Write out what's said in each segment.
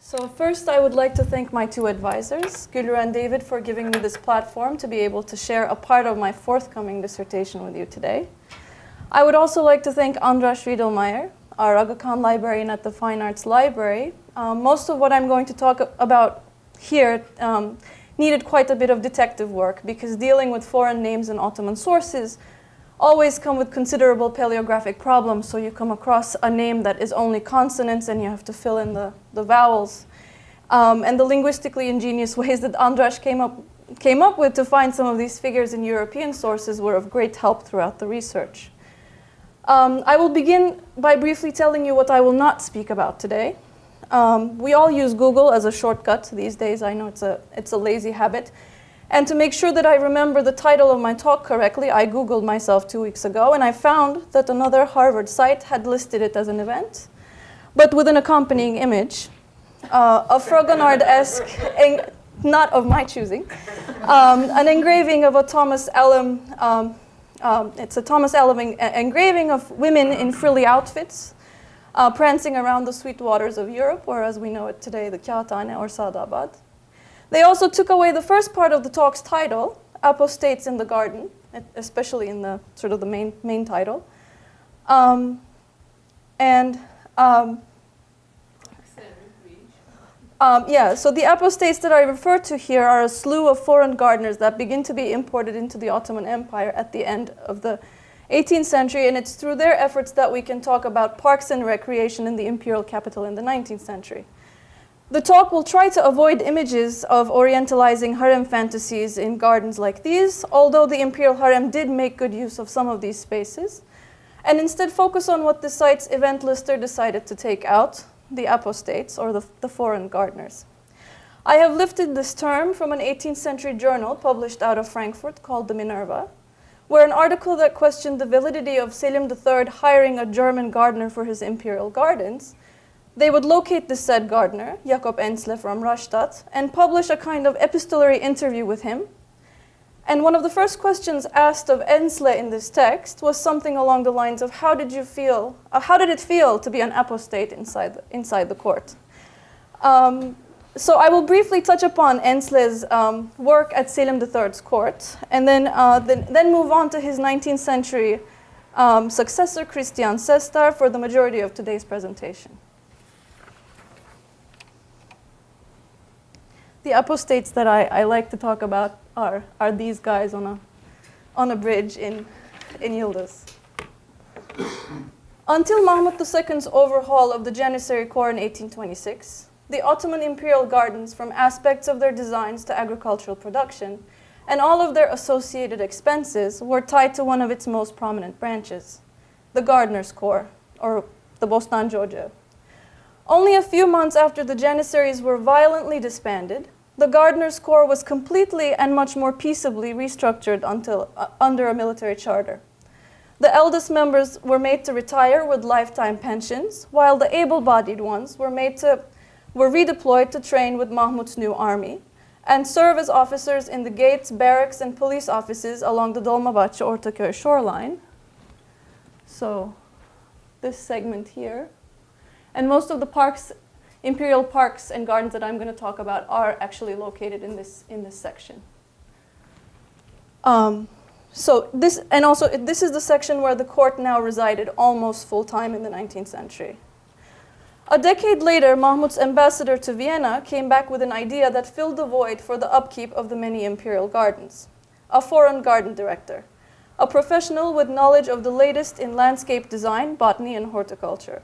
So first, I would like to thank my two advisors, Gülür and David, for giving me this platform to be able to share a part of my forthcoming dissertation with you today. I would also like to thank Andras Riedelmeier, our Aga Khan librarian at the Fine Arts Library. Most of what I'm going to talk about here needed quite a bit of detective work because dealing with foreign names and Ottoman sources always come with considerable paleographic problems, so you come across a name that is only consonants and you have to fill in the vowels. And the linguistically ingenious ways that Andras came up with to find some of these figures in European sources were of great help throughout the research. I will begin by briefly telling you what I will not speak about today. We all use Google as a shortcut these days. I know it's a lazy habit. And to make sure that I remember the title of my talk correctly, I Googled myself 2 weeks ago, and I found that another Harvard site had listed it as an event, but with an accompanying image, a Fragonard-esque, not of my choosing, an engraving of a Thomas Elam, it's a Thomas Elam engraving of women in frilly outfits, prancing around the sweet waters of Europe, or as we know it today, the Kağıthane or Sadabad. They also took away the first part of the talk's title, Apostates in the Garden, especially in the sort of the main title. So the apostates that I refer to here are a slew of foreign gardeners that begin to be imported into the Ottoman Empire at the end of the 18th century, and it's through their efforts that we can talk about parks and recreation in the imperial capital in the 19th century. The talk will try to avoid images of orientalizing harem fantasies in gardens like these, although the imperial harem did make good use of some of these spaces, and instead focus on what the site's event lister decided to take out, the apostates, or the foreign gardeners. I have lifted this term from an 18th century journal published out of Frankfurt called the Minerva, where an article that questioned the validity of Selim III hiring a German gardener for his imperial gardens. They would locate the said gardener, Jakob Ensle from Rastatt, and publish a kind of epistolary interview with him. And one of the first questions asked of Ensle in this text was something along the lines of, how did it feel to be an apostate inside the court? So I will briefly touch upon Ensle's work at Selim III's court, and then move on to his 19th century successor, Christian Sestar, for the majority of today's presentation. The apostates that I like to talk about are these guys on a bridge in Yıldız. Until Mahmud II's overhaul of the Janissary Corps in 1826, the Ottoman imperial gardens, from aspects of their designs to agricultural production, and all of their associated expenses, were tied to one of its most prominent branches, the Gardener's Corps, or the Bostancı Ocağı. Only a few months after the Janissaries were violently disbanded, the Gardener's Corps was completely and much more peaceably restructured under a military charter. The eldest members were made to retire with lifetime pensions, while the able-bodied ones were redeployed to train with Mahmud's new army and serve as officers in the gates, barracks, and police offices along the Dolmabahce-Ortaköy shoreline. So this segment here. And most of the parks, imperial parks and gardens that I'm going to talk about are actually located in this section. This is the section where the court now resided almost full-time in the 19th century. A decade later, Mahmud's ambassador to Vienna came back with an idea that filled the void for the upkeep of the many imperial gardens. A foreign garden director, a professional with knowledge of the latest in landscape design, botany, and horticulture.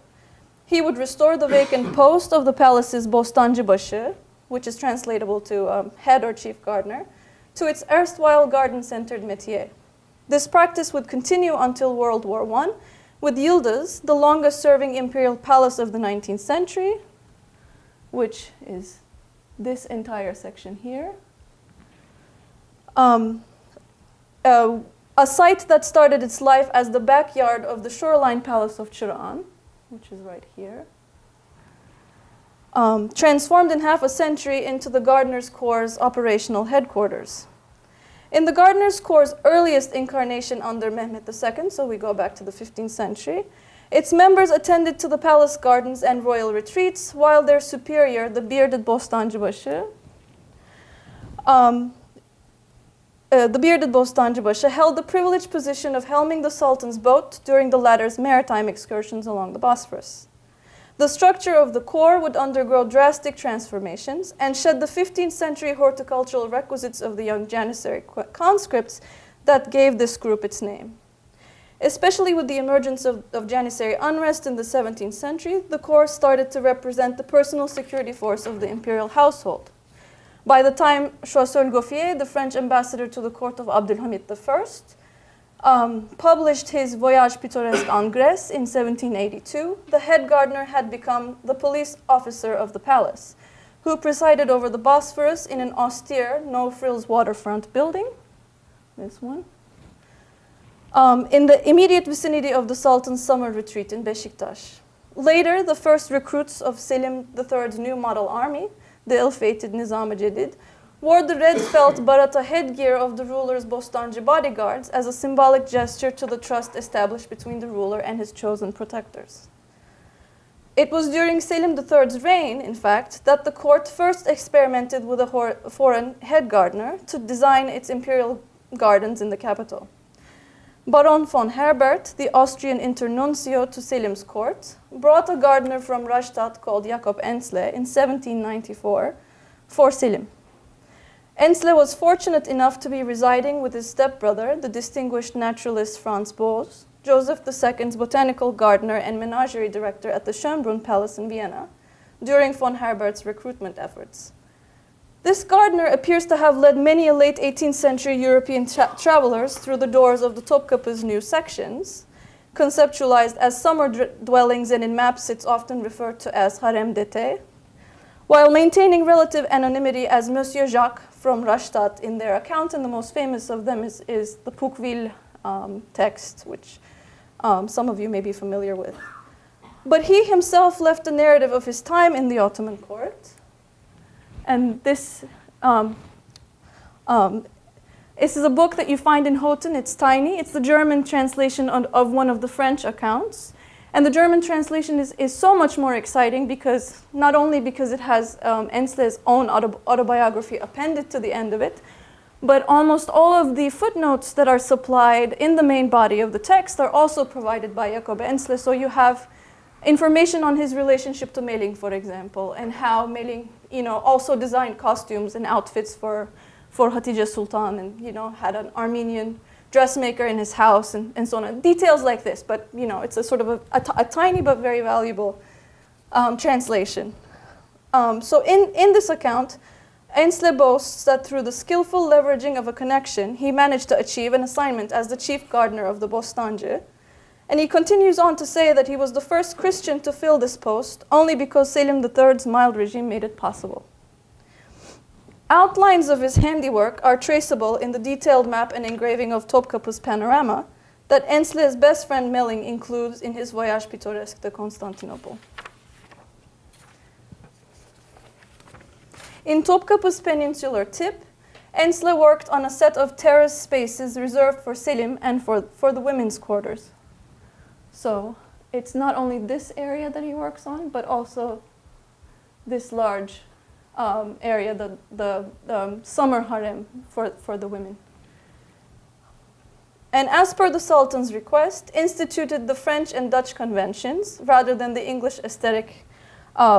He would restore the vacant post of the palace's Bostancıbaşı, which is translatable to head or chief gardener, to its erstwhile garden-centered métier. This practice would continue until World War I, with Yıldız, the longest-serving imperial palace of the 19th century, which is this entire section here. A site that started its life as the backyard of the shoreline palace of Çırağan, which is right here, transformed in half a century into the Gardener's Corps' operational headquarters. In the Gardener's Corps' earliest incarnation under Mehmet II, so we go back to the 15th century, Its members attended to the palace gardens and royal retreats, while their superior, the bearded Bostancıbaşı, held the privileged position of helming the Sultan's boat during the latter's maritime excursions along the Bosphorus. The structure of the corps would undergo drastic transformations and shed the 15th century horticultural requisites of the young Janissary conscripts that gave this group its name. Especially with the emergence of Janissary unrest in the 17th century, the corps started to represent the personal security force of the imperial household. By the time Choiseul Gouffier, the French ambassador to the court of Abdülhamid I, published his Voyage pittoresque en Grèce in 1782, the head gardener had become the police officer of the palace, who presided over the Bosphorus in an austere, no-frills waterfront building, this one, in the immediate vicinity of the Sultan's summer retreat in Beşiktaş. Later, the first recruits of Selim III's new model army, the ill-fated Nizam-ı Cedid, wore the red felt barata headgear of the ruler's Bostancı bodyguards as a symbolic gesture to the trust established between the ruler and his chosen protectors. It was during Selim III's reign, in fact, that the court first experimented with a foreign head gardener to design its imperial gardens in the capital. Baron von Herbert, the Austrian internuncio to Selim's court, brought a gardener from Rastatt called Jacob Ensle in 1794 for Selim. Ensle was fortunate enough to be residing with his stepbrother, the distinguished naturalist Franz Boas, Joseph II's botanical gardener and menagerie director at the Schönbrunn Palace in Vienna, during von Herbert's recruitment efforts. This gardener appears to have led many a late 18th century European travelers through the doors of the Topkapı's new sections, conceptualized as summer dwellings and in maps it's often referred to as harem d'été, while maintaining relative anonymity as Monsieur Jacques from Rastatt in their account, and the most famous of them is the Pouqueville text, which some of you may be familiar with. But he himself left a narrative of his time in the Ottoman court. And this is a book that you find in Houghton. It's tiny. It's the German translation of one of the French accounts. And the German translation is so much more exciting because not only because it has Ensle's own autobiography appended to the end of it, but almost all of the footnotes that are supplied in the main body of the text are also provided by Jacob Ensle. So you have information on his relationship to Melling, for example, and how Melling, also designed costumes and outfits for Hatice Sultan, and had an Armenian dressmaker in his house, and so on. Details like this, but it's a sort of a tiny but very valuable translation. So in this account, Ensle boasts that through the skillful leveraging of a connection, he managed to achieve an assignment as the chief gardener of the Bostancı. And he continues on to say that he was the first Christian to fill this post only because Selim III's mild regime made it possible. Outlines of his handiwork are traceable in the detailed map and engraving of Topkapı's panorama that Ensle's best friend Melling includes in his Voyage pittoresque de Constantinople. In Topkapı's peninsular tip, Ensle worked on a set of terrace spaces reserved for Selim and for the women's quarters. So it's not only this area that he works on, but also this large area, the summer harem for the women. And as per the Sultan's request, instituted the French and Dutch conventions rather than the English aesthetic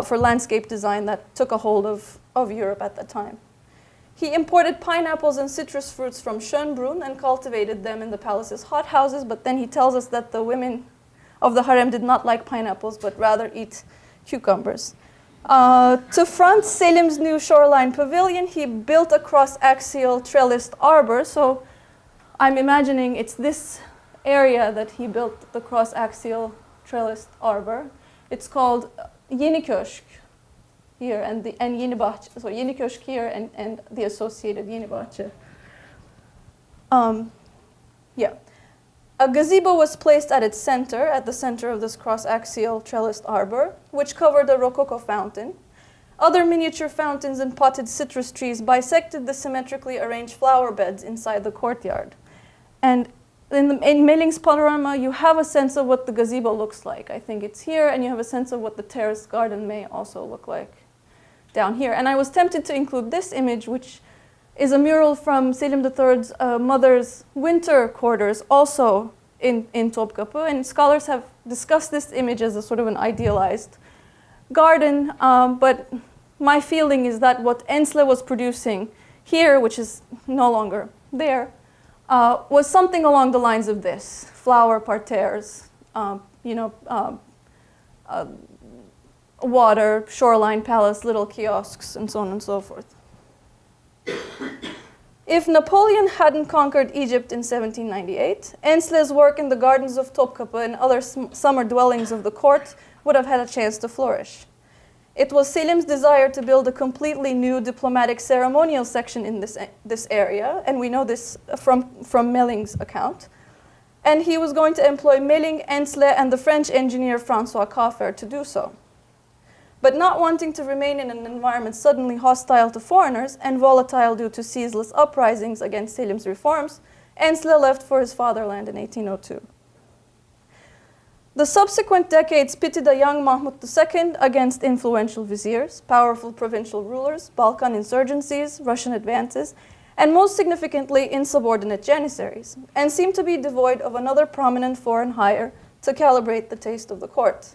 for landscape design that took a hold of Europe at that time. He imported pineapples and citrus fruits from Schönbrunn and cultivated them in the palace's hothouses, but then he tells us that the women of the harem did not like pineapples, but rather eat cucumbers. To front Selim's new shoreline pavilion, he built a cross-axial trellised arbor. So I'm imagining it's this area that he built the cross-axial trellised arbor. It's called Yeni Köşk here and Yeni Bahçe. So Yeni Köşk here and the associated Yeni Bahçe. A gazebo was placed at its center, at the center of this cross-axial trellised arbor, which covered a rococo fountain. Other miniature fountains and potted citrus trees bisected the symmetrically arranged flower beds inside the courtyard. And in Melling's panorama, you have a sense of what the gazebo looks like. I think it's here, and you have a sense of what the terraced garden may also look like down here. And I was tempted to include this image, which is a mural from Selim III's mother's winter quarters, also in Topkapı. And scholars have discussed this image as a sort of an idealized garden, but my feeling is that what Ensle was producing here, which is no longer there, was something along the lines of this: flower parterres, water, shoreline palace, little kiosks, and so on and so forth. If Napoleon hadn't conquered Egypt in 1798, Ensle's work in the gardens of Topkapı and other summer dwellings of the court would have had a chance to flourish. It was Selim's desire to build a completely new diplomatic ceremonial section in this area, and we know this from Melling's account. And he was going to employ Melling, Ensle, and the French engineer François Caffer to do so. But not wanting to remain in an environment suddenly hostile to foreigners and volatile due to ceaseless uprisings against Selim's reforms, Ensle left for his fatherland in 1802. The subsequent decades pitted a young Mahmud II against influential viziers, powerful provincial rulers, Balkan insurgencies, Russian advances, and most significantly, insubordinate janissaries, and seemed to be devoid of another prominent foreign hire to calibrate the taste of the court.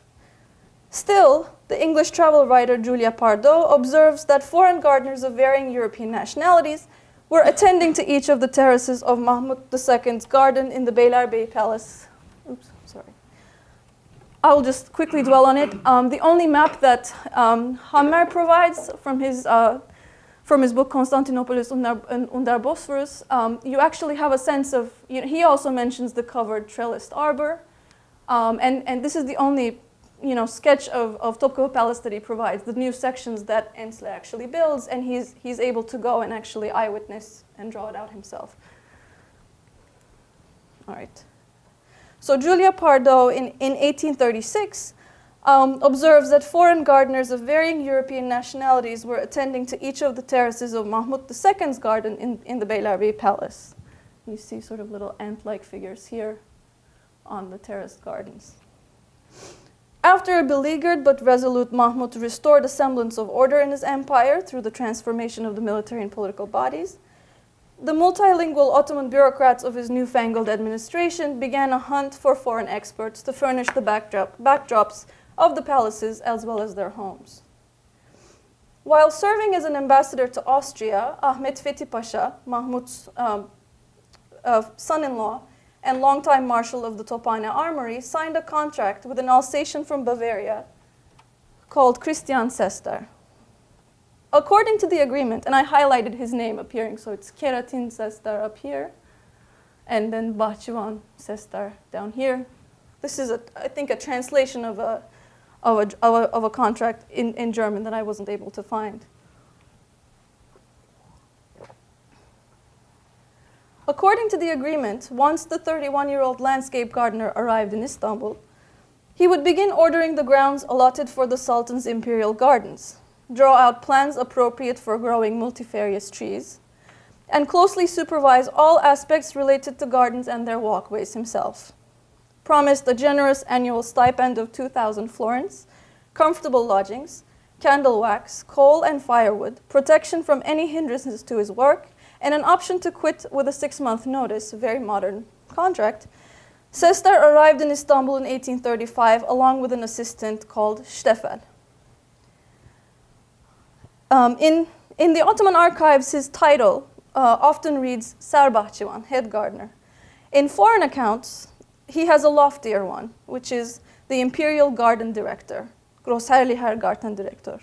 Still, the English travel writer Julia Pardoe observes that foreign gardeners of varying European nationalities were attending to each of the terraces of Mahmud II's garden in the Beylerbeyi Palace. I'll just quickly dwell on it. The only map that Hammer provides from his book Constantinopolis under Bosphorus, you actually have a sense of, he also mentions the covered trellised arbor, and this is the only sketch of Topkapı Palace that he provides, the new sections that Ensle actually builds, and he's able to go and actually eyewitness and draw it out himself. All right. So Julia Pardoe in 1836 observes that foreign gardeners of varying European nationalities were attending to each of the terraces of Mahmud II's garden in the Beylerbeyi Palace. You see sort of little ant-like figures here on the terraced gardens. After a beleaguered but resolute Mahmud restored a semblance of order in his empire through the transformation of the military and political bodies, the multilingual Ottoman bureaucrats of his newfangled administration began a hunt for foreign experts to furnish the backdrops of the palaces as well as their homes. While serving as an ambassador to Austria, Ahmet Fethi Pasha, Mahmud's son-in-law and longtime marshal of the Tophane Armory, signed a contract with an Alsatian from Bavaria called Christian Sester. According to the agreement, and I highlighted his name appearing, so it's Keratin Sester up here, and then Bahçıvan Sester down here. This is, I think, a translation of a contract in German that I wasn't able to find. According to the agreement, once the 31-year-old landscape gardener arrived in Istanbul, he would begin ordering the grounds allotted for the Sultan's imperial gardens, draw out plans appropriate for growing multifarious trees, and closely supervise all aspects related to gardens and their walkways himself. Promised a generous annual stipend of 2,000 florins, comfortable lodgings, candle wax, coal and firewood, protection from any hindrances to his work, and an option to quit with a 6-month notice, a very modern contract. Sester arrived in Istanbul in 1835 along with an assistant called Steffel. In the Ottoman archives, his title often reads Serbahçıvan, head gardener. In foreign accounts, he has a loftier one, which is the Imperial Garden Director, Großherrlicher Gartendirektor.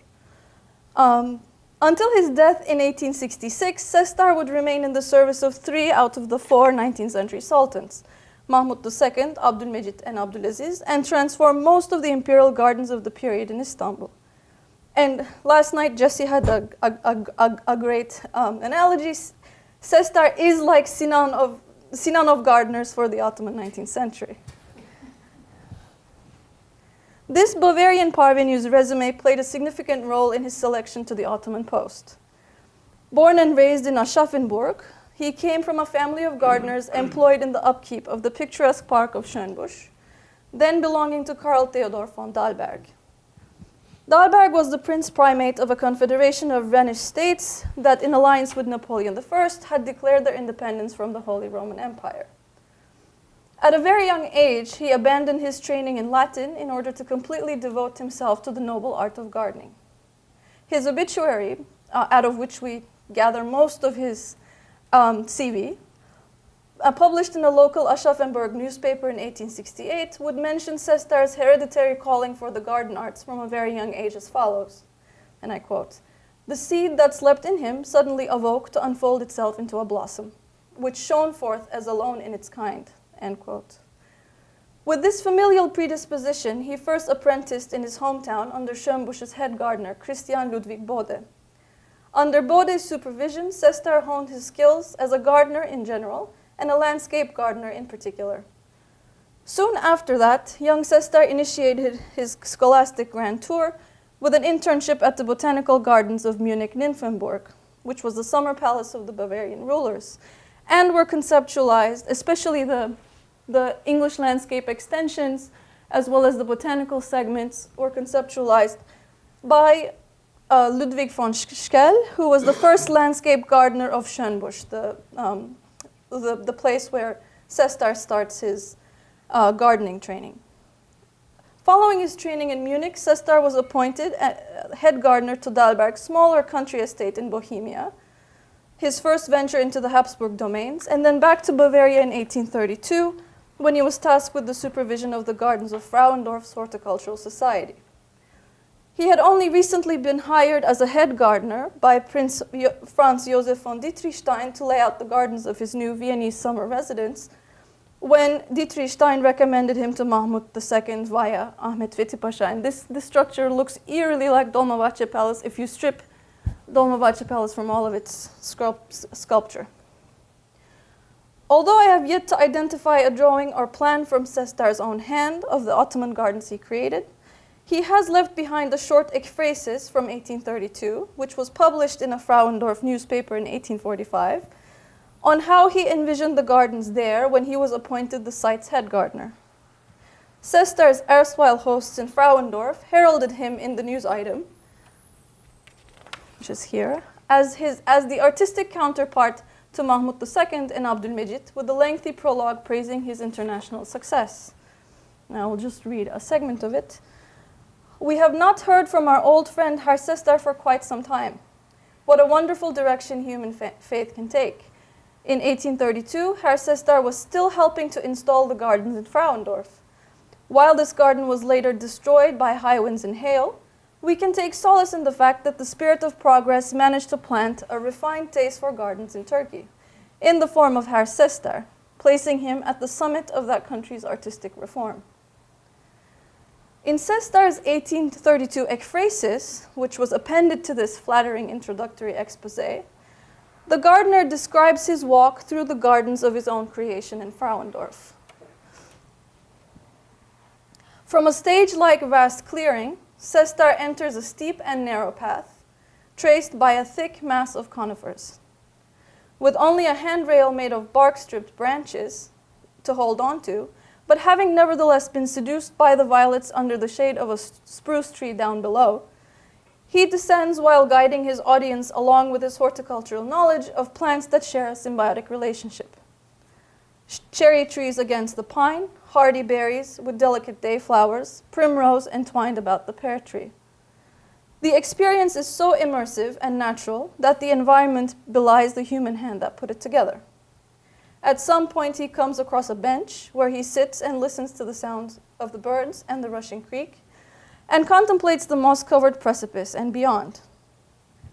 Until his death in 1866, Sester would remain in the service of 3 out of the 4 19th-century sultans, Mahmud II, Abdülmecit, and Abdülaziz, and transform most of the imperial gardens of the period in Istanbul. And last night, Jesse had a great analogy. Sester is like Sinan of gardeners for the Ottoman 19th century. This Bavarian parvenu's resume played a significant role in his selection to the Ottoman post. Born and raised in Aschaffenburg, He came from a family of gardeners employed in the upkeep of the picturesque park of Schönbusch, then belonging to Karl Theodor von Dalberg. Dalberg was the prince primate of a confederation of Rhenish states that, in alliance with Napoleon I, had declared their independence from the Holy Roman Empire. At a very young age, he abandoned his training in Latin in order to completely devote himself to the noble art of gardening. His obituary, out of which we gather most of his CV, published in a local Aschaffenburg newspaper in 1868, would mention Sestar's hereditary calling for the garden arts from a very young age as follows, and I quote, "The seed that slept in him suddenly awoke to unfold itself into a blossom, which shone forth as alone in its kind," end quote. With this familial predisposition, he first apprenticed in his hometown under Schönbusch's head gardener, Christian Ludwig Bode. Under Bode's supervision, Sestar honed his skills as a gardener in general and a landscape gardener in particular. Soon after that, young Sestar initiated his scholastic grand tour with an internship at the Botanical Gardens of Munich-Nymphenburg, which was the summer palace of the Bavarian rulers, and were conceptualized, especially the English landscape extensions, as well as the botanical segments, were conceptualized by Ludwig von Schell, who was the first landscape gardener of Schönbusch, the place where Sestar starts his gardening training. Following his training in Munich, Sestar was appointed head gardener to Dalberg's smaller country estate in Bohemia, his first venture into the Habsburg domains, and then back to Bavaria in 1832, when he was tasked with the supervision of the gardens of Frauendorf's Horticultural Society. He had only recently been hired as a head gardener by Prince Franz Josef von Dietrichstein to lay out the gardens of his new Viennese summer residence, when Dietrichstein recommended him to Mahmud II via Ahmet Fethi Pasha. And this structure looks eerily like Dolmabahce Palace if you strip Dolmabahce Palace from all of its sculpture. Although I have yet to identify a drawing or plan from Sestar's own hand of the Ottoman gardens he created, he has left behind a short ekphrasis from 1832, which was published in a Frauendorf newspaper in 1845, on how he envisioned the gardens there when he was appointed the site's head gardener. Sestar's erstwhile hosts in Frauendorf heralded him in the news item, which is here, as the artistic counterpart to Mahmud II and Abdülmecit, with a lengthy prologue praising his international success. Now we'll just read a segment of it. "We have not heard from our old friend Herr Sestar for quite some time. What a wonderful direction human faith can take. In 1832, Herr Sestar was still helping to install the gardens in Frauendorf. While this garden was later destroyed by high winds and hail, we can take solace in the fact that the spirit of progress managed to plant a refined taste for gardens in Turkey, in the form of Herr Sestar, placing him at the summit of that country's artistic reform." In Sestar's 1832 ekphrasis, which was appended to this flattering introductory exposé, the gardener describes his walk through the gardens of his own creation in Frauendorf. From a stage-like vast clearing, Sestar enters a steep and narrow path, traced by a thick mass of conifers. With only a handrail made of bark-stripped branches to hold on to, but having nevertheless been seduced by the violets under the shade of a spruce tree down below, he descends while guiding his audience along with his horticultural knowledge of plants that share a symbiotic relationship. Cherry trees against the pine, hardy berries with delicate day flowers, primrose entwined about the pear tree. The experience is so immersive and natural that the environment belies the human hand that put it together. At some point, he comes across a bench where he sits and listens to the sounds of the birds and the rushing creek, and contemplates the moss-covered precipice and beyond.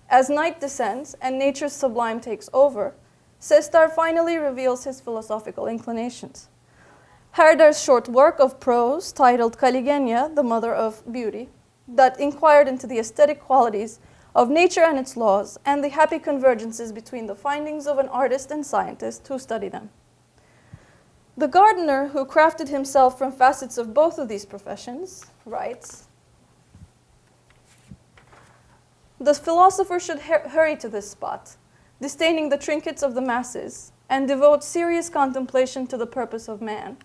As night descends and nature's sublime takes over, Sestar finally reveals his philosophical inclinations. Herder's short work of prose, titled Caligenia, the Mother of Beauty, that inquired into the aesthetic qualities of nature and its laws, and the happy convergences between the findings of an artist and scientist who study them. The gardener, who crafted himself from facets of both of these professions, writes, "The philosopher should hurry to this spot, disdaining the trinkets of the masses, and devote serious contemplation to the purpose of man,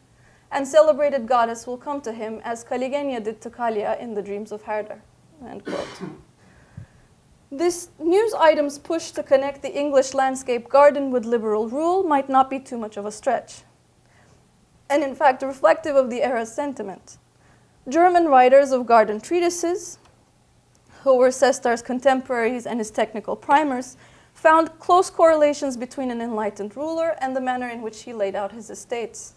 and celebrated goddess will come to him as Kaligenya did to Kalia in the dreams of Herder." End quote. This news item's push to connect the English landscape garden with liberal rule might not be too much of a stretch, and in fact reflective of the era's sentiment. German writers of garden treatises, who were Sestar's contemporaries and his technical primers, found close correlations between an enlightened ruler and the manner in which he laid out his estates.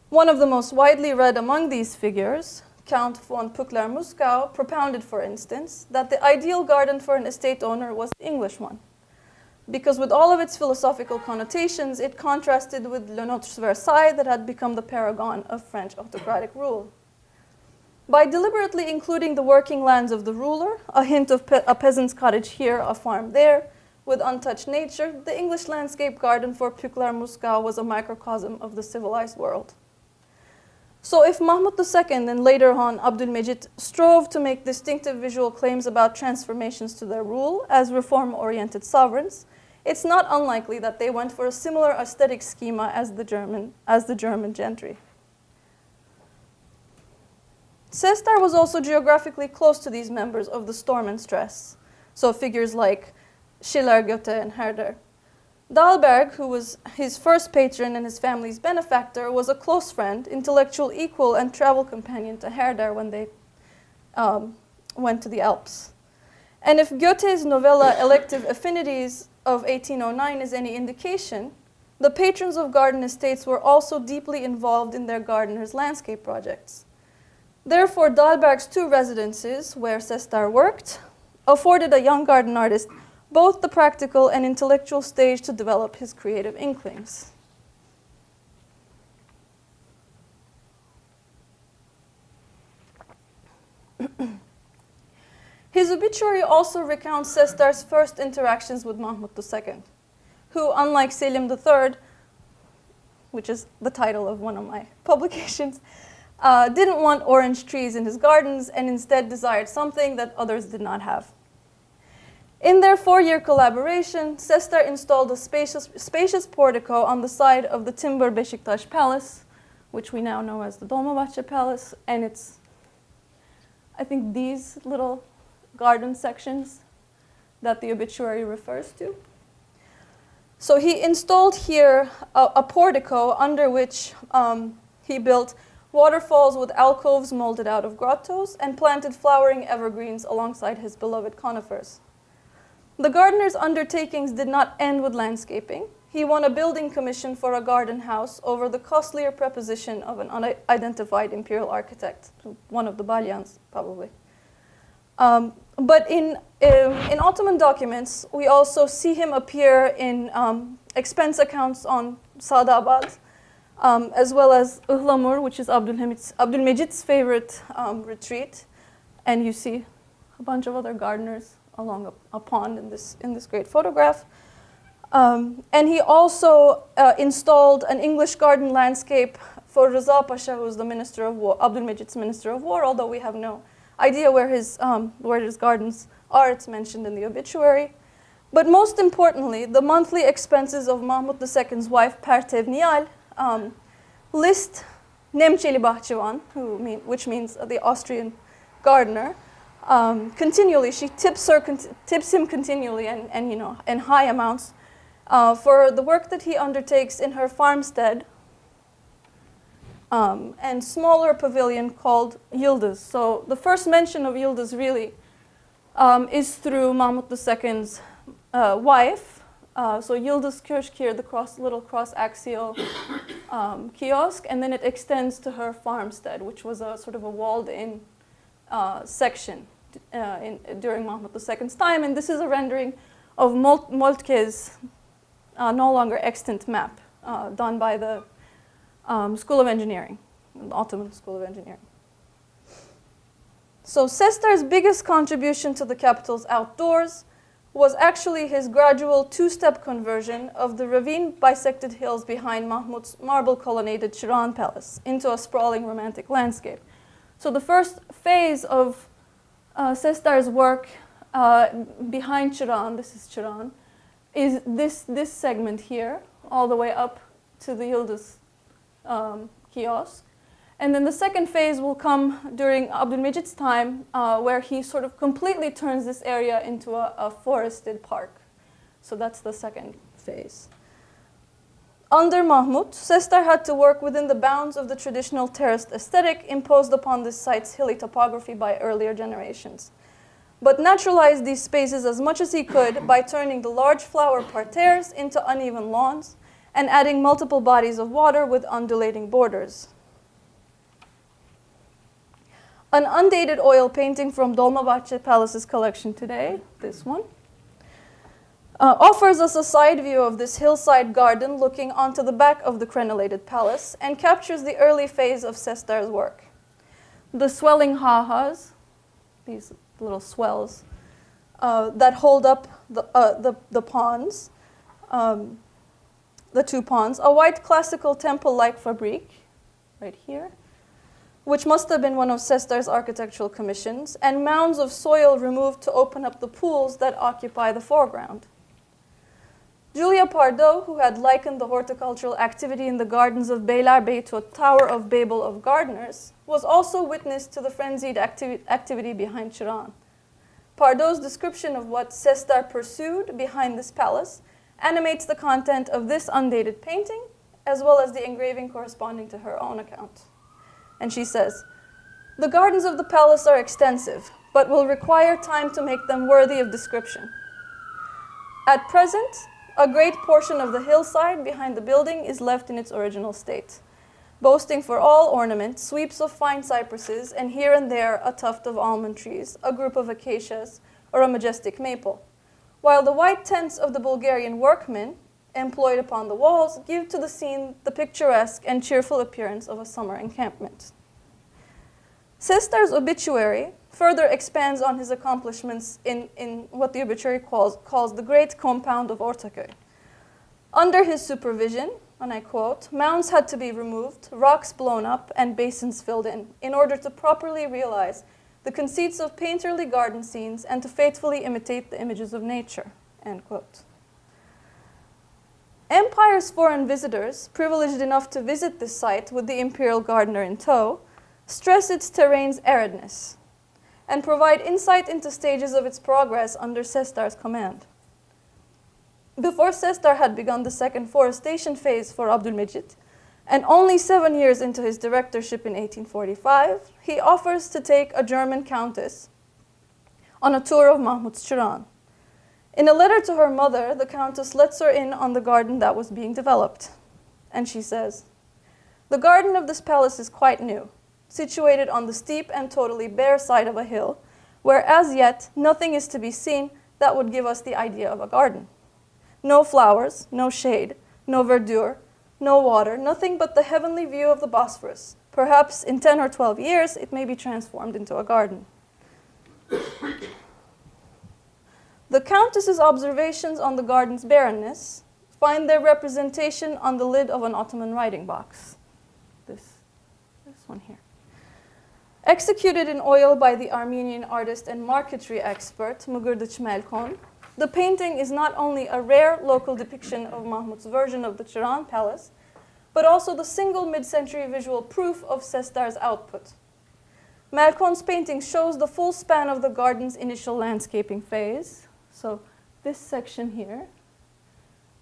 One of the most widely read among these figures, Count von Puckler-Muskau, propounded, for instance, that the ideal garden for an estate owner was the English one, because with all of its philosophical connotations, it contrasted with Le Nôtre's Versailles that had become the paragon of French autocratic rule. By deliberately including the working lands of the ruler, a hint of a peasant's cottage here, a farm there, with untouched nature, the English landscape garden for Puckler-Muskau was a microcosm of the civilized world. So if Mahmud II and later on Abdülmecit strove to make distinctive visual claims about transformations to their rule as reform-oriented sovereigns, it's not unlikely that they went for a similar aesthetic schema as the German gentry. Sestar was also geographically close to these members of the Storm and Stress, so figures like Schiller, Goethe, and Herder. Dahlberg, who was his first patron and his family's benefactor, was a close friend, intellectual equal, and travel companion to Herder when they went to the Alps. And if Goethe's novella Elective Affinities of 1809 is any indication, the patrons of garden estates were also deeply involved in their gardeners' landscape projects. Therefore, Dahlberg's two residences, where Sestar worked, afforded a young garden artist both the practical and intellectual stage to develop his creative inklings. His obituary also recounts Sestar's first interactions with Mahmud II, who, unlike Selim III, which is the title of one of my publications, didn't want orange trees in his gardens and instead desired something that others did not have. In their 4-year collaboration, Sestar installed a spacious portico on the side of the timber Beşiktaş Palace, which we now know as the Dolmabahçe Palace, and it's, I think, these little garden sections that the obituary refers to. So he installed here a portico under which he built waterfalls with alcoves molded out of grottos and planted flowering evergreens alongside his beloved conifers. The gardener's undertakings did not end with landscaping. He won a building commission for a garden house over the costlier preposition of an unidentified imperial architect, one of the Balyans, probably. But in Ottoman documents, we also see him appear in expense accounts on Sadabad, as well as Ihlamur, which is Abdülmecit's favorite retreat. And you see a bunch of other gardeners along a pond in this great photograph. And he also installed an English garden landscape for Rıza Pasha, who's the Minister of War, Abdülmecit's Minister of War, although we have no idea where his gardens are. It's mentioned in the obituary. But most importantly, the monthly expenses of Mahmud II's wife, Pertev Nihal, list Nemçeli Bahçıvan, which means the Austrian gardener, continually. She tips him continually and in high amounts for the work that he undertakes in her farmstead and smaller pavilion called Yıldız. So the first mention of Yıldız really is through Mahmud II's wife. So Yıldız Köşk here, the little cross-axial kiosk, and then it extends to her farmstead, which was a sort of a walled-in section during Mahmud II's time. And this is a rendering of Moltke's no longer extant map done by the School of Engineering, the Ottoman School of Engineering. So Sestar's biggest contribution to the capital's outdoors was actually his gradual two-step conversion of the ravine-bisected hills behind Mahmud's marble-colonnaded Çırağan Palace into a sprawling romantic landscape. So the first phase of Sestar's work behind Çırağan, this is Çırağan, is this segment here, all the way up to the Yıldız kiosk. And then the second phase will come during Abdülmecit's time, where he sort of completely turns this area into a forested park. So that's the second phase. Under Mahmud, Sestar had to work within the bounds of the traditional terraced aesthetic imposed upon this site's hilly topography by earlier generations, but naturalized these spaces as much as he could by turning the large flower parterres into uneven lawns and adding multiple bodies of water with undulating borders. An undated oil painting from Dolmabahce Palace's collection today, this one, offers us a side view of this hillside garden looking onto the back of the crenellated palace and captures the early phase of Sestar's work. The swelling ha-has, these little swells, that hold up the ponds, the two ponds, a white classical temple-like fabrique, right here, which must have been one of Sestar's architectural commissions, and mounds of soil removed to open up the pools that occupy the foreground. Julia Pardo, who had likened the horticultural activity in the gardens of Beylerbeyi to a Tower of Babel of gardeners, was also witness to the frenzied activity behind Çırağan. Pardo's description of what Sestar pursued behind this palace animates the content of this undated painting, as well as the engraving corresponding to her own account. And she says, "The gardens of the palace are extensive, but will require time to make them worthy of description. At present, a great portion of the hillside behind the building is left in its original state, boasting for all ornament sweeps of fine cypresses and here and there a tuft of almond trees, a group of acacias, or a majestic maple, while the white tents of the Bulgarian workmen employed upon the walls give to the scene the picturesque and cheerful appearance of a summer encampment." Sestar's obituary further expands on his accomplishments in what the obituary calls the Great Compound of Ortaköy. Under his supervision, and I quote, "mounds had to be removed, rocks blown up, and basins filled in order to properly realize the conceits of painterly garden scenes and to faithfully imitate the images of nature," end quote. Empire's foreign visitors, privileged enough to visit this site with the imperial gardener in tow, stress its terrain's aridness and provide insight into stages of its progress under Sestar's command. Before Sestar had begun the second forestation phase for Abdülmecit, and only 7 years into his directorship in 1845, he offers to take a German countess on a tour of Mahmud's Çırağan. In a letter to her mother, the countess lets her in on the garden that was being developed. And she says, "The garden of this palace is quite new, situated on the steep and totally bare side of a hill, where as yet nothing is to be seen that would give us the idea of a garden. No flowers, no shade, no verdure, no water, nothing but the heavenly view of the Bosphorus. Perhaps in 10 or 12 years it may be transformed into a garden." The Countess's observations on the garden's barrenness find their representation on the lid of an Ottoman writing box. This one here. Executed in oil by the Armenian artist and marquetry expert Mugurdiç Melkon, the painting is not only a rare local depiction of Mahmud's version of the Çırağan Palace, but also the single mid-century visual proof of Sestar's output. Melkon's painting shows the full span of the garden's initial landscaping phase. So this section here,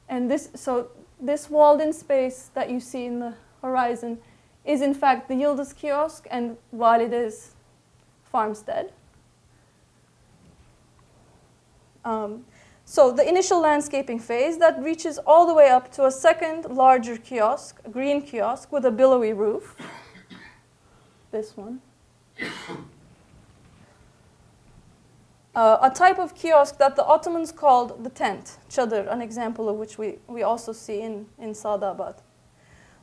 and this walled-in space that you see in the horizon is in fact the Yıldız kiosk and Valide's farmstead. So the initial landscaping phase that reaches all the way up to a second larger kiosk, a green kiosk with a billowy roof. This one. A type of kiosk that the Ottomans called the tent, çadır, an example of which we also see in Sa'dabad.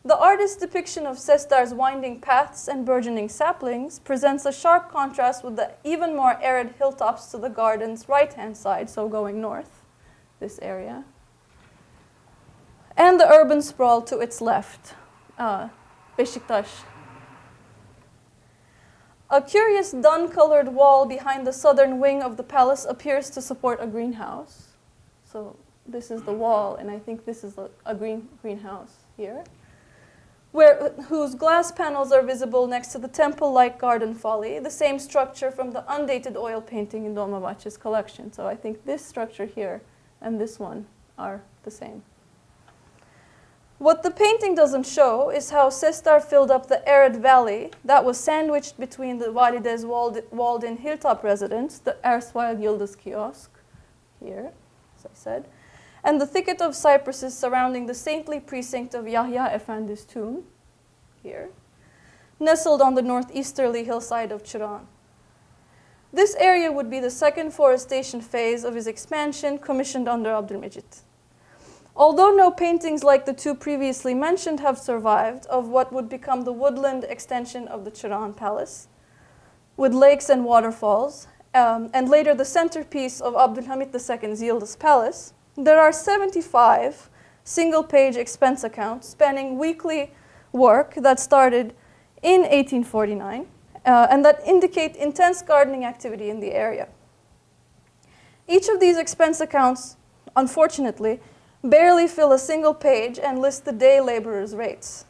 The artist's depiction of Sestar's winding paths and burgeoning saplings presents a sharp contrast with the even more arid hilltops to the garden's right-hand side, so going north, this area, and the urban sprawl to its left, Beşiktaş. A curious dun-colored wall behind the southern wing of the palace appears to support a greenhouse. So this is the wall, and I think this is a greenhouse here, whose glass panels are visible next to the temple-like garden folly, the same structure from the undated oil painting in Dolmabahce's collection. So I think this structure here and this one are the same. What the painting doesn't show is how Sestar filled up the arid valley that was sandwiched between the Valide's walled-in hilltop residence, the erstwhile Yıldız kiosk, here, as I said, and the thicket of cypresses surrounding the saintly precinct of Yahya Efendi's tomb, here, nestled on the northeasterly hillside of Çıran. This area would be the second forestation phase of his expansion commissioned under Abdülmecit. Although no paintings like the two previously mentioned have survived of what would become the woodland extension of the Çıran Palace, with lakes and waterfalls, and later the centerpiece of Abdülhamit II's Yıldız Palace, there are 75 single-page expense accounts spanning weekly work that started in 1849 and that indicate intense gardening activity in the area. Each of these expense accounts, unfortunately, barely fill a single page and list the day laborers' rates.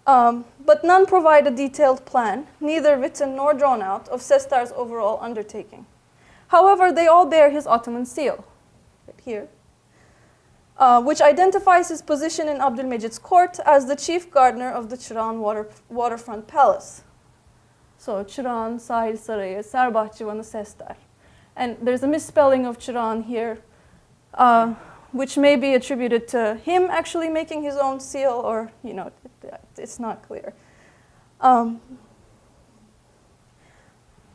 But none provide a detailed plan, neither written nor drawn out, of Sestar's overall undertaking. However, they all bear his Ottoman seal, right here, which identifies his position in Abdülmecit's court as the chief gardener of the Çıran waterfront palace. So Çıran, Sahil Sarayı, Serbahçıvanı, Sestar. And there's a misspelling of Çıran here, which may be attributed to him actually making his own seal, or, you know, it's not clear.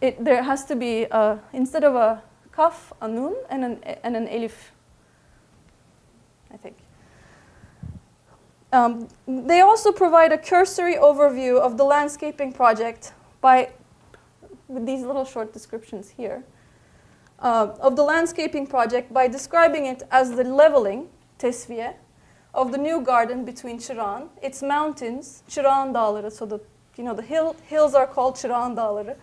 There has to be, instead of a kaf, a nun, and an elif, I think. They also provide a cursory overview of the landscaping project with these little short descriptions here, of the landscaping project by describing it as the leveling, tesviye, of the new garden between Çıran, its mountains, Çıran Dağları, so the hills are called Çıran Dağları,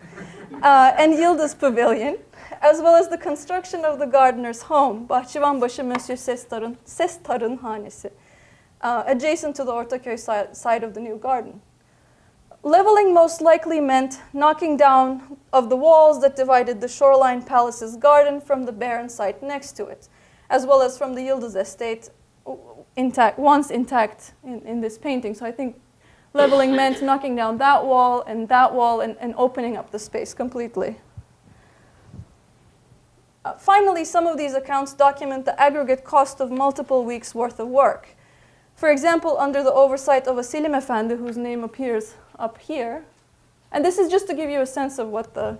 and Yıldız Pavilion, as well as the construction of the gardener's home, Bahçıvanbaşı Monsieur Sestar'ın hanesi, adjacent to the Ortaköy side of the new garden. Leveling most likely meant knocking down of the walls that divided the shoreline palace's garden from the barren site next to it, as well as from the Yıldız estate, once intact in this painting. So I think leveling meant knocking down that wall and opening up the space completely. Finally, some of these accounts document the aggregate cost of multiple weeks' worth of work. For example, under the oversight of a Selim Efendi, whose name appears up here. And this is just to give you a sense of what the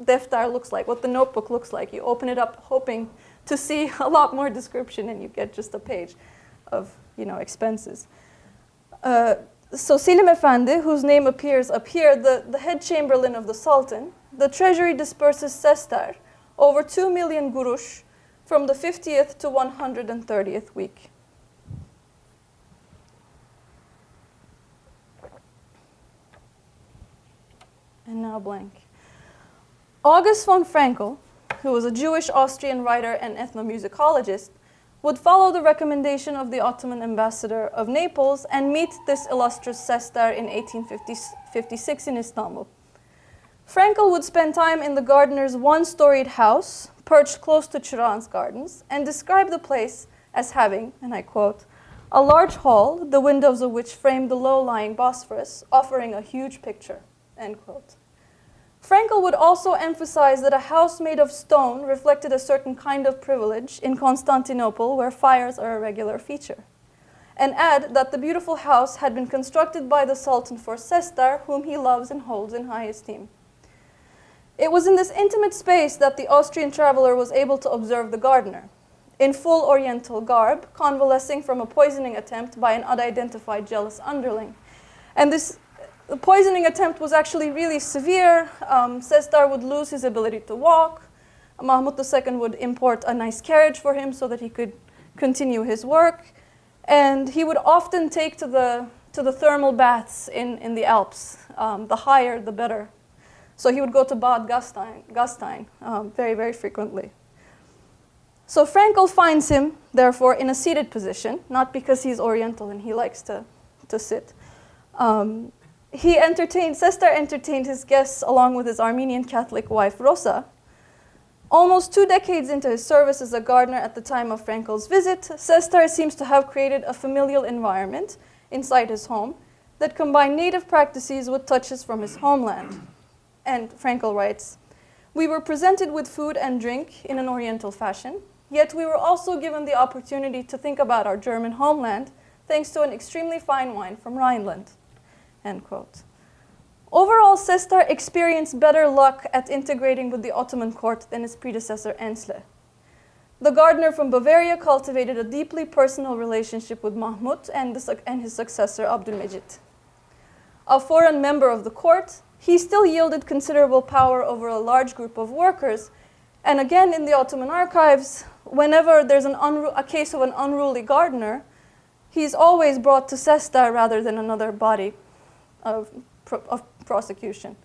deftar looks like, what the notebook looks like. You open it up hoping to see a lot more description, and you get just a page of, expenses. So Selim Efendi, whose name appears up here, the head chamberlain of the Sultan, the treasury disperses sestar, over 2 million gurush, from the 50th to 130th week. And now blank. August von Frankl, who was a Jewish Austrian writer and ethnomusicologist, would follow the recommendation of the Ottoman ambassador of Naples and meet this illustrious sestar in 1856 in Istanbul. Frankl would spend time in the gardener's one-storied house, perched close to Çıran's gardens, and describe the place as having, and I quote, a large hall, the windows of which framed the low-lying Bosphorus, offering a huge picture, end quote. Frankl would also emphasize that a house made of stone reflected a certain kind of privilege in Constantinople, where fires are a regular feature, and add that the beautiful house had been constructed by the Sultan for Sestar, whom he loves and holds in high esteem. It was in this intimate space that the Austrian traveler was able to observe the gardener, in full oriental garb, convalescing from a poisoning attempt by an unidentified jealous underling. And the poisoning attempt was actually really severe. Sestar would lose his ability to walk. Mahmud II would import a nice carriage for him so that he could continue his work. And he would often take to the thermal baths in the Alps. The higher, the better. So he would go to Bad Gastein very, very frequently. So Frankel finds him, therefore, in a seated position, not because he's Oriental and he likes to sit. Sestar entertained his guests along with his Armenian Catholic wife, Rosa. Almost 2 decades into his service as a gardener at the time of Frankel's visit, Sestar seems to have created a familial environment inside his home that combined native practices with touches from his homeland. And Frankel writes, "We were presented with food and drink in an Oriental fashion, yet we were also given the opportunity to think about our German homeland thanks to an extremely fine wine from Rhineland." End quote. Overall, Sestar experienced better luck at integrating with the Ottoman court than his predecessor Ensle. The gardener from Bavaria cultivated a deeply personal relationship with Mahmud and his successor Abdülmecit. A foreign member of the court, he still yielded considerable power over a large group of workers. And again, in the Ottoman archives, whenever there's a case of an unruly gardener, he's always brought to Sestar rather than another body of prosecution.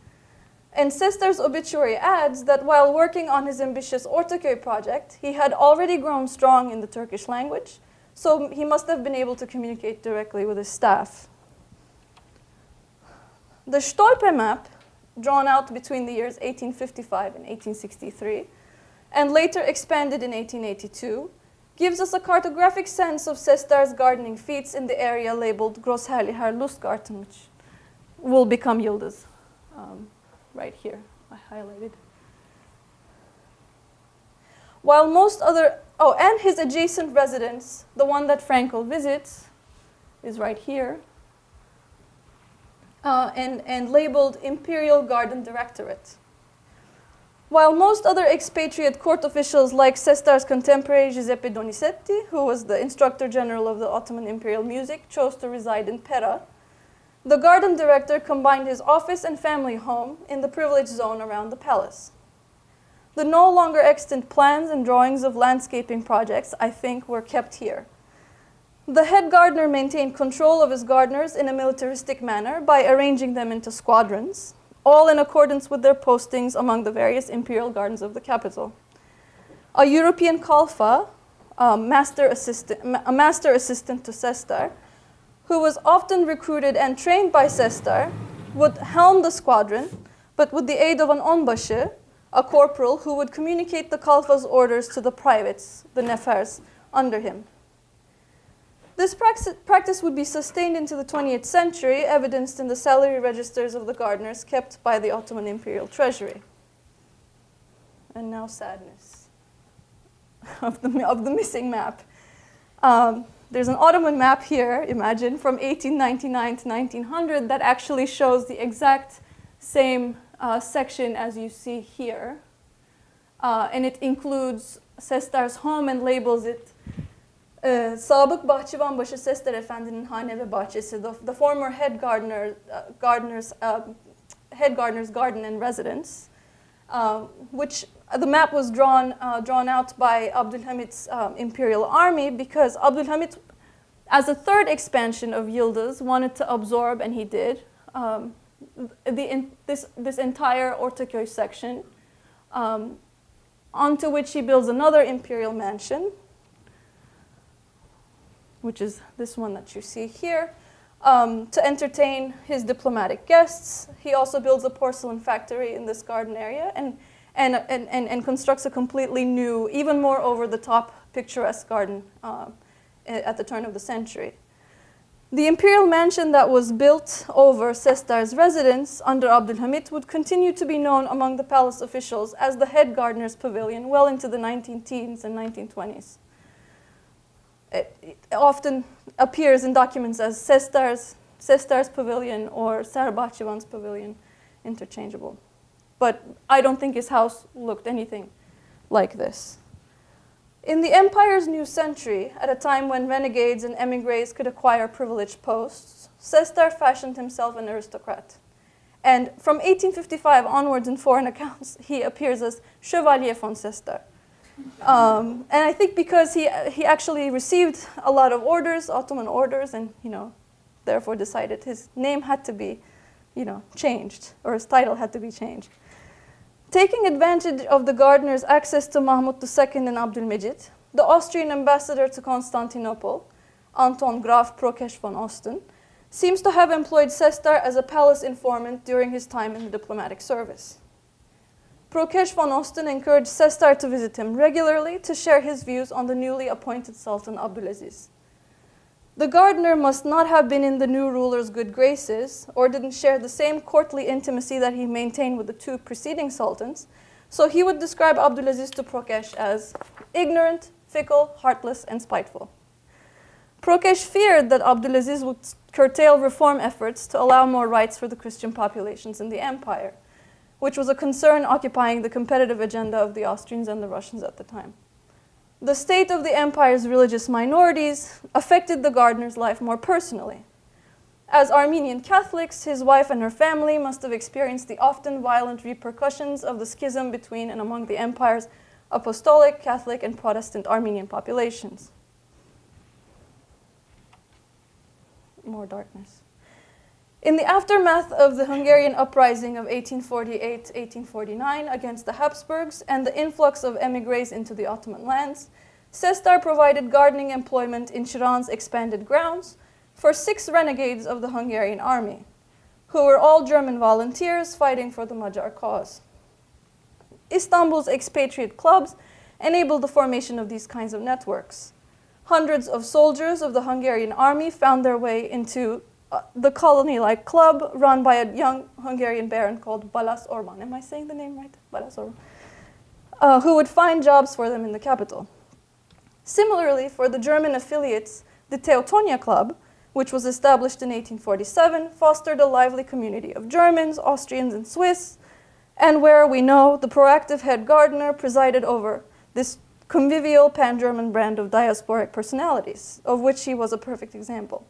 And Sestar's obituary adds that while working on his ambitious Ortaköy project, he had already grown strong in the Turkish language, so he must have been able to communicate directly with his staff. The Stolpe map, drawn out between the years 1855 and 1863, and later expanded in 1882, gives us a cartographic sense of Sestar's gardening feats in the area labeled Grossherrlicher Lustgarten, which will become Yıldız, right here, I highlighted. While most other, and his adjacent residence, the one that Frankel visits, is right here, and labeled Imperial Garden Directorate. While most other expatriate court officials like Sestar's contemporary Giuseppe Donizetti, who was the instructor general of the Ottoman Imperial Music, chose to reside in Pera, the garden director combined his office and family home in the privileged zone around the palace. The no longer extant plans and drawings of landscaping projects, I think, were kept here. The head gardener maintained control of his gardeners in a militaristic manner by arranging them into squadrons, all in accordance with their postings among the various imperial gardens of the capital. A European Kalfa, a master assistant to Sestar, who was often recruited and trained by Sestar, would helm the squadron, but with the aid of an onbaşı, a corporal who would communicate the Kalfa's orders to the privates, the nefers, under him. This practice would be sustained into the 20th century, evidenced in the salary registers of the gardeners kept by the Ottoman Imperial Treasury. And now sadness of the missing map. There's an Ottoman map here, imagine, from 1899 to 1900 that actually shows the exact same section as you see here. And it includes Sestar's home and labels it Sabık Bahçıvanbaşı Sestar Efendi'nin hane ve bahçesi, the former head gardener's garden and residence, which the map was drawn out by Abdülhamit's imperial army because Abdülhamit, as a third expansion of Yıldız, wanted to absorb, and he did, this entire Ortaköy section, onto which he builds another imperial mansion, which is this one that you see here, to entertain his diplomatic guests. He also builds a porcelain factory in this garden area and constructs a completely new, even more over-the-top picturesque garden at the turn of the century. The imperial mansion that was built over Sestar's residence under Abdülhamit would continue to be known among the palace officials as the head gardener's pavilion well into the 19-teens and 1920s. It often appears in documents as Sestar's pavilion or Serbahçıvan's pavilion, interchangeable. But I don't think his house looked anything like this. In the empire's new century, at a time when renegades and emigres could acquire privileged posts, Sestar fashioned himself an aristocrat. And from 1855 onwards in foreign accounts, he appears as Chevalier von Sestar. And I think because he actually received a lot of orders, Ottoman orders, and therefore decided his name had to be changed, or his title had to be changed. Taking advantage of the gardener's access to Mahmud II and Abdülmecit, the Austrian ambassador to Constantinople, Anton Graf Prokes von Osten, seems to have employed Sestar as a palace informant during his time in the diplomatic service. Prokes von Osten encouraged Sestar to visit him regularly to share his views on the newly appointed Sultan Abdülaziz. The gardener must not have been in the new ruler's good graces or didn't share the same courtly intimacy that he maintained with the two preceding sultans, so he would describe Abdülaziz to Prokes as ignorant, fickle, heartless, and spiteful. Prokes feared that Abdülaziz would curtail reform efforts to allow more rights for the Christian populations in the empire, which was a concern occupying the competitive agenda of the Austrians and the Russians at the time. The state of the empire's religious minorities affected the gardener's life more personally. As Armenian Catholics, his wife and her family must have experienced the often violent repercussions of the schism between and among the empire's Apostolic, Catholic, and Protestant Armenian populations. More darkness. In the aftermath of the Hungarian uprising of 1848-1849 against the Habsburgs and the influx of émigrés into the Ottoman lands, Sestar provided gardening employment in Chiran's expanded grounds for 6 renegades of the Hungarian army, who were all German volunteers fighting for the Magyar cause. Istanbul's expatriate clubs enabled the formation of these kinds of networks. Hundreds of soldiers of the Hungarian army found their way into the colony-like club run by a young Hungarian baron called Balas Orban. Am I saying the name right? Balas Orban. Who would find jobs for them in the capital. Similarly, for the German affiliates, the Teutonia Club, which was established in 1847, fostered a lively community of Germans, Austrians, and Swiss, and where we know the proactive head gardener presided over this convivial pan-German brand of diasporic personalities, of which he was a perfect example.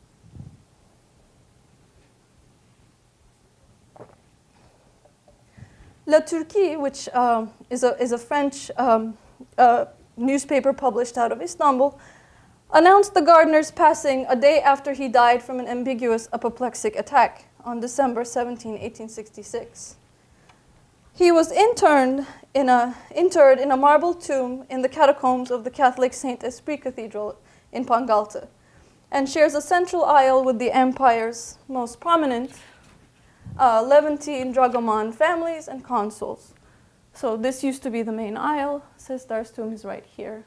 La Turquie, which is a French newspaper published out of Istanbul, announced the gardener's passing a day after he died from an ambiguous apoplectic attack on December 17, 1866. He was interred in a marble tomb in the catacombs of the Catholic Saint Esprit Cathedral in Pangalte, and shares a central aisle with the empire's most prominent Levantine Dragoman families and consuls. So this used to be the main aisle. Sestar's tomb is right here.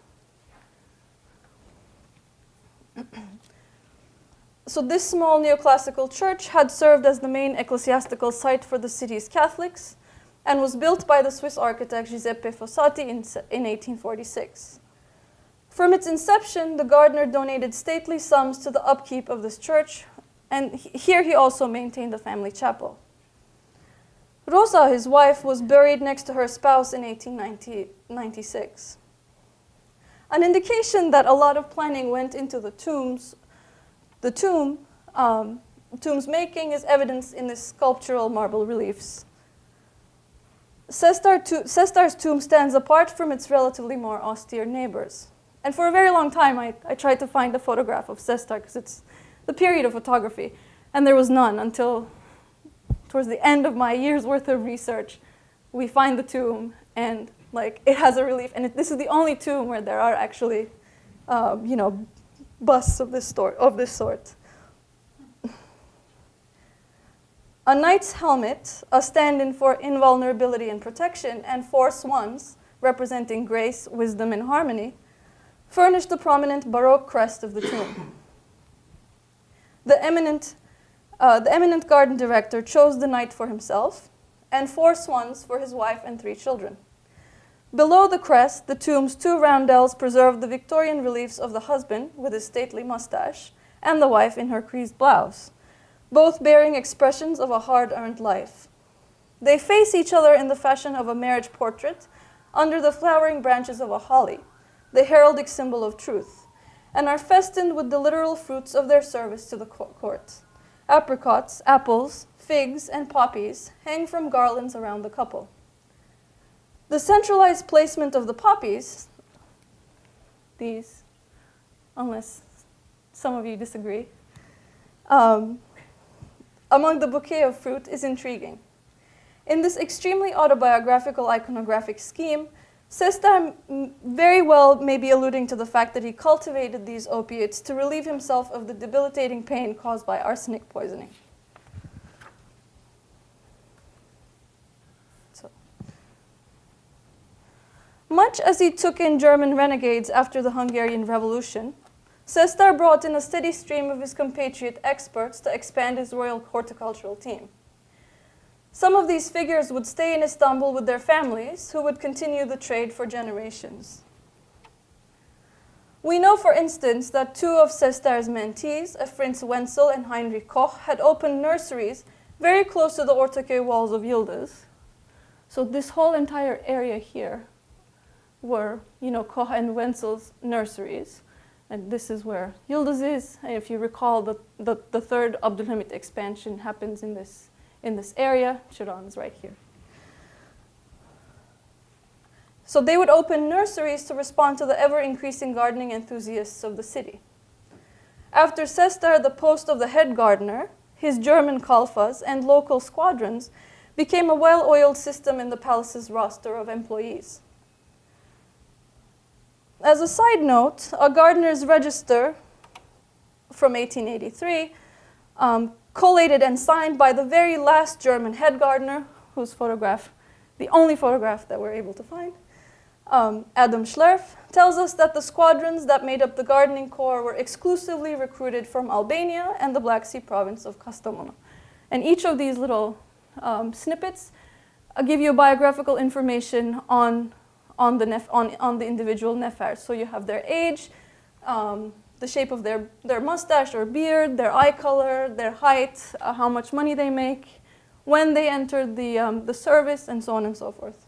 So this small neoclassical church had served as the main ecclesiastical site for the city's Catholics and was built by the Swiss architect Giuseppe Fossati in 1846. From its inception, the gardener donated stately sums to the upkeep of this church, and here he also maintained the family chapel. Rosa, his wife, was buried next to her spouse in 1896. An indication that a lot of planning went into the tomb's making is evidenced in the sculptural marble reliefs. Sestar's tomb stands apart from its relatively more austere neighbors. And for a very long time, I tried to find a photograph of Sestar because it's the period of photography, and there was none until towards the end of my year's worth of research. We find the tomb, and it has a relief, and this is the only tomb where there are actually, busts of this sort. A knight's helmet, a stand-in for invulnerability and protection, and 4 swans, representing grace, wisdom, and harmony, furnished the prominent Baroque crest of the tomb. The eminent garden director chose the knight for himself, and 4 swans for his wife and 3 children. Below the crest, the tomb's 2 roundels preserved the Victorian reliefs of the husband with his stately mustache and the wife in her creased blouse, both bearing expressions of a hard-earned life. They face each other in the fashion of a marriage portrait under the flowering branches of a holly, the heraldic symbol of truth, and are festooned with the literal fruits of their service to the court. Apricots, apples, figs, and poppies hang from garlands around the couple. The centralized placement of the poppies, these, unless some of you disagree, among the bouquet of fruit is intriguing. In this extremely autobiographical iconographic scheme, Sestar very well may be alluding to the fact that he cultivated these opiates to relieve himself of the debilitating pain caused by arsenic poisoning. Much as he took in German renegades after the Hungarian Revolution, Sestar brought in a steady stream of his compatriot experts to expand his royal horticultural team. Some of these figures would stay in Istanbul with their families, who would continue the trade for generations. We know, for instance, that two of Sestar's mentees, Prince Wenzel and Heinrich Koch, had opened nurseries very close to the Ortaköy walls of Yıldız. So this whole entire area here were, Koch and Wenzel's nurseries. And this is where Yıldız is. And if you recall, the third Abdülhamit expansion happens in this area. Chiron is right here. So they would open nurseries to respond to the ever-increasing gardening enthusiasts of the city. After Sestar, the post of the head gardener, his German kalfas, and local squadrons became a well-oiled system in the palace's roster of employees. As a side note, a gardener's register from 1883, collated and signed by the very last German head gardener, whose photograph, the only photograph that we're able to find, Adam Schlerf, tells us that the squadrons that made up the gardening corps were exclusively recruited from Albania and the Black Sea province of Kastamonu. And each of these little snippets give you biographical information on the individual nefers. So you have their age, the shape of their mustache or beard, their eye color, their height, how much money they make, when they entered the service, and so on and so forth.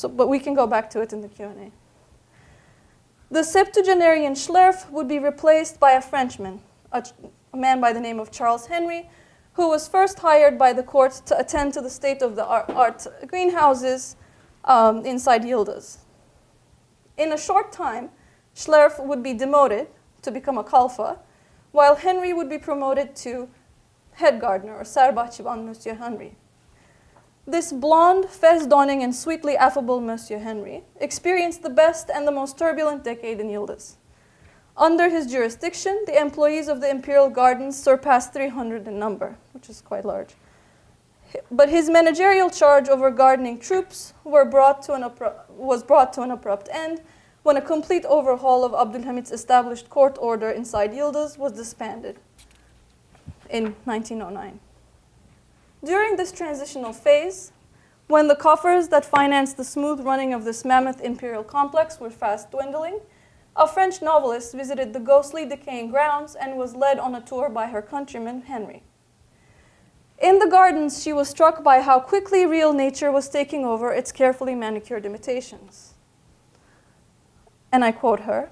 But we can go back to it in the Q&A. The septuagenarian Schlerf would be replaced by a Frenchman, a man by the name of Charles Henry, who was first hired by the court to attend to the state-of-the-art greenhouses inside Yıldız. In a short time, Schlerf would be demoted to become a kalfa, while Henry would be promoted to head gardener, or Serbahçıvan Monsieur Henry. This blonde, fez-donning, and sweetly affable Monsieur Henry experienced the best and the most turbulent decade in Yıldız. Under his jurisdiction, the employees of the imperial gardens surpassed 300 in number, which is quite large. But his managerial charge over gardening troops was brought to an abrupt end when a complete overhaul of Abdülhamit's established court order inside Yıldız was disbanded in 1909. During this transitional phase, when the coffers that financed the smooth running of this mammoth imperial complex were fast dwindling, a French novelist visited the ghostly decaying grounds and was led on a tour by her countryman, Henry. In the gardens, she was struck by how quickly real nature was taking over its carefully manicured imitations. And I quote her,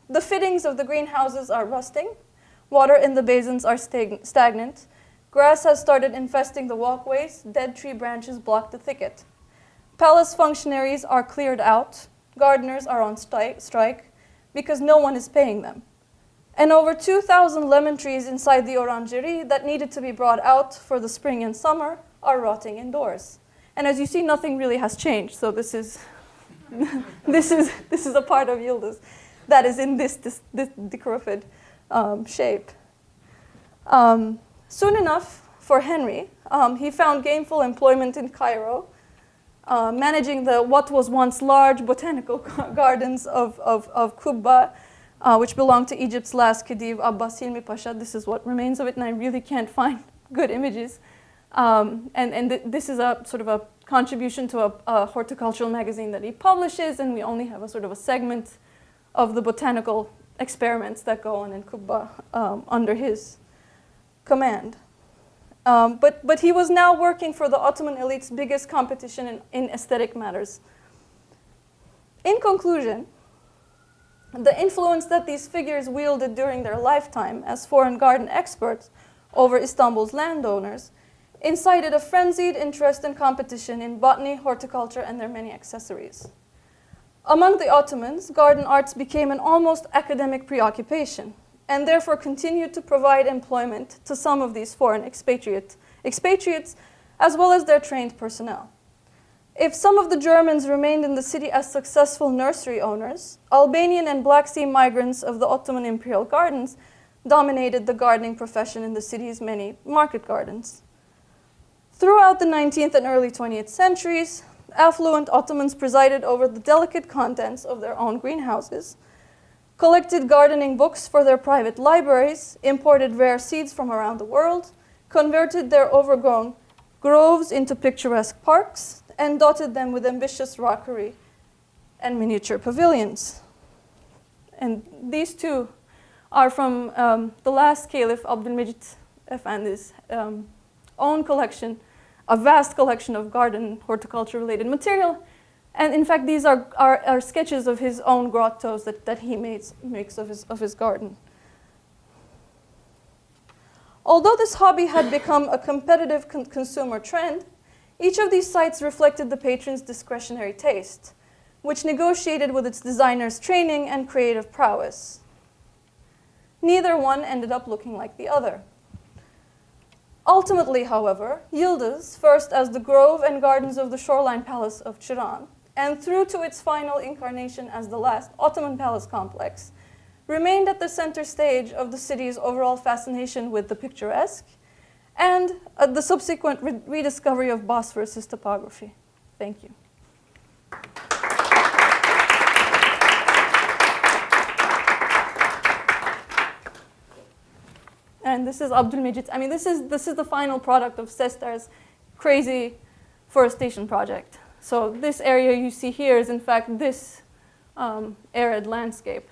"The fittings of the greenhouses are rusting, water in the basins are stagnant, grass has started infesting the walkways, dead tree branches block the thicket. Palace functionaries are cleared out, gardeners are on strike, because no one is paying them. And over 2,000 lemon trees inside the orangerie that needed to be brought out for the spring and summer are rotting indoors." And as you see, nothing really has changed. So this is this is a part of Yıldız that is in this decrepit shape. Soon enough for Henry, he found gainful employment in Cairo, managing what was once large botanical gardens of Kubba, which belonged to Egypt's last Khedive, Abbas Hilmi Pasha. This is what remains of it, and I really can't find good images. This is a sort of a contribution to a horticultural magazine that he publishes, and we only have a sort of a segment of the botanical experiments that go on in Kubba under his command. But he was now working for the Ottoman elite's biggest competition in aesthetic matters. In conclusion, the influence that these figures wielded during their lifetime as foreign garden experts over Istanbul's landowners incited a frenzied interest and competition in botany, horticulture, and their many accessories. Among the Ottomans, garden arts became an almost academic preoccupation, and therefore continued to provide employment to some of these foreign expatriates, as well as their trained personnel. If some of the Germans remained in the city as successful nursery owners, Albanian and Black Sea migrants of the Ottoman imperial gardens dominated the gardening profession in the city's many market gardens. Throughout the 19th and early 20th centuries, affluent Ottomans presided over the delicate contents of their own greenhouses, collected gardening books for their private libraries, imported rare seeds from around the world, converted their overgrown groves into picturesque parks, and dotted them with ambitious rockery and miniature pavilions. And these two are from the last Caliph Abdülmecit Efendi's own collection, a vast collection of garden horticulture-related material. And in fact, these are sketches of his own grottos that he makes of his garden. Although this hobby had become a competitive consumer trend, each of these sites reflected the patron's discretionary taste, which negotiated with its designer's training and creative prowess. Neither one ended up looking like the other. Ultimately, however, Yıldız, first as the grove and gardens of the shoreline palace of Çırağan, and through to its final incarnation as the last Ottoman palace complex, remained at the center stage of the city's overall fascination with the picturesque and the subsequent rediscovery of Bosphorus's topography. Thank you. And this is Abdülmecit. I mean, this is the final product of Sestar's crazy forestation project. So this area you see here is, in fact, this arid landscape.